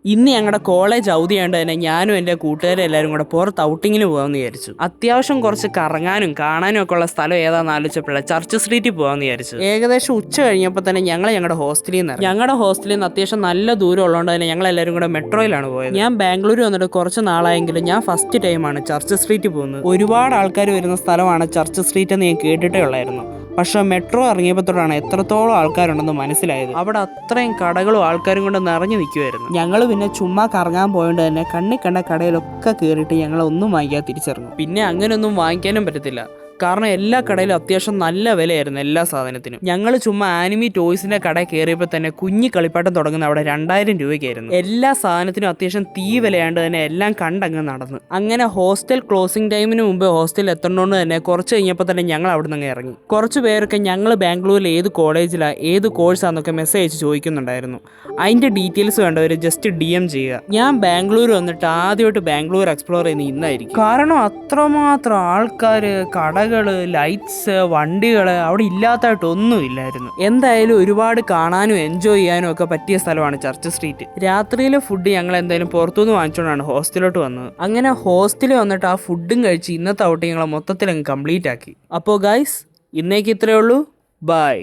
ഇന്ന് ഞങ്ങളുടെ കോളേജ് അവധിയാണ്ട് തന്നെ ഞാനും എൻ്റെ കൂട്ടുകാരും എല്ലാവരും കൂടെ പുറത്ത് ഔട്ടിങ്ങിന് പോകാമെന്ന് വിചാരിച്ചു. അത്യാവശ്യം കുറച്ച് കറങ്ങാനും കാണാനും ഒക്കെ ഉള്ള സ്ഥലം ഏതാണെന്ന് ആലോചിച്ചപ്പോഴാണ് ചർച്ച് സ്ട്രീറ്റിൽ പോകാമെന്ന് വിചാരിച്ചു. ഏകദേശം ഉച്ച കഴിഞ്ഞപ്പോൾ തന്നെ ഞങ്ങളുടെ ഹോസ്റ്റലിൽ നിന്ന് അത്യാവശ്യം നല്ല ദൂരം ഉള്ളതുകൊണ്ട് തന്നെ ഞങ്ങൾ എല്ലാവരും കൂടെ മെട്രോയിലാണ് പോയത്. ഞാൻ ബാംഗ്ലൂർ വന്നിട്ട് കുറച്ച് നാളായെങ്കിലും ഞാൻ ഫസ്റ്റ് ടൈമാണ് ചർച്ച് സ്ട്രീറ്റിൽ പോകുന്നത്. ഒരുപാട് ആൾക്കാർ വരുന്ന സ്ഥലമാണ് ചർച്ച് സ്ട്രീറ്റ് എന്ന് ഞാൻ കേട്ടിട്ടേ ഉള്ളായിരുന്നു. പക്ഷെ മെട്രോ ഇറങ്ങിയപ്പോൾ തൊട്ടാണ് എത്രത്തോളം ആൾക്കാരുണ്ടെന്ന് മനസ്സിലായത്. അവിടെ അത്രയും കടകളും ആൾക്കാരും കൊണ്ട് നിറഞ്ഞു നിൽക്കുമായിരുന്നു. ഞങ്ങൾ പിന്നെ ചുമ്മാ കറങ്ങാൻ പോയതുകൊണ്ട് തന്നെ കണ്ണി കണ്ട കടയിലൊക്കെ കയറിയിട്ട് ഞങ്ങൾ ഒന്നും വാങ്ങിക്കാതെ തിരിച്ചിറങ്ങും. പിന്നെ അങ്ങനെയൊന്നും വാങ്ങിക്കാനും പറ്റത്തില്ല, കാരണം എല്ലാ കടയിലും അത്യാവശ്യം നല്ല വിലയായിരുന്നു എല്ലാ സാധനത്തിനും. ഞങ്ങൾ ചുമ്മാ ആനിമി ടോയ്സിന്റെ കടയിൽ കയറിയപ്പോൾ തന്നെ കുഞ്ഞി കളിപ്പാട്ടം തുടങ്ങുന്ന അവിടെ 2000 രൂപയ്ക്കായിരുന്നു. എല്ലാ സാധനത്തിനും അത്യാവശ്യം തീ വിലയാണ്ട് തന്നെ എല്ലാം കണ്ടങ്ങ് നടന്നു. അങ്ങനെ ഹോസ്റ്റൽ ക്ലോസിംഗ് ടൈമിന് മുമ്പ് ഹോസ്റ്റലിൽ എത്തേണ്ടതുകൊണ്ട് തന്നെ കുറച്ച് കഴിഞ്ഞപ്പോൾ തന്നെ ഞങ്ങൾ അവിടെ നിന്ന് ഇറങ്ങി. കുറച്ച് പേരൊക്കെ ഞങ്ങൾ ബാംഗ്ലൂരിൽ ഏത് കോളേജിലാണ് ഏത് കോഴ്സാന്നൊക്കെ മെസ്സേജ് അയച്ച് ചോദിക്കുന്നുണ്ടായിരുന്നു. അതിന്റെ ഡീറ്റെയിൽസ് വേണ്ടവർ ജസ്റ്റ് DM ചെയ്യുക. ഞാൻ ബാംഗ്ലൂർ വന്നിട്ട് ആദ്യമായിട്ട് ബാംഗ്ലൂർ എക്സ്പ്ലോർ ചെയ്യുന്ന ഇന്നായിരിക്കും. കാരണം അത്രമാത്രം ആൾക്കാർ, കടകൾ, ലൈറ്റ്സ്, വണ്ടികൾ അവിടെ ഇല്ലാത്തതായിട്ടൊന്നും ഇല്ലായിരുന്നു. എന്തായാലും ഒരുപാട് കാണാനും എൻജോയ് ചെയ്യാനും ഒക്കെ പറ്റിയ സ്ഥലമാണ് ചർച്ച് സ്ട്രീറ്റ്. രാത്രിയിലെ ഫുഡ് ഞങ്ങൾ എന്തായാലും പുറത്തുനിന്ന് വാങ്ങിച്ചുകൊണ്ടാണ് ഹോസ്റ്റലിലോട്ട് വന്നത്. അങ്ങനെ ഹോസ്റ്റലിൽ വന്നിട്ട് ആ ഫുഡും കഴിച്ച് ഇന്നത്തെ ഔട്ടിങ് ഞങ്ങളെ മൊത്തത്തിൽ അങ്ങ് കംപ്ലീറ്റ് ആക്കി. അപ്പോൾ ഗൈസ്, ഇന്നേക്ക് ഇത്രയേ ഉള്ളൂ. ബൈ.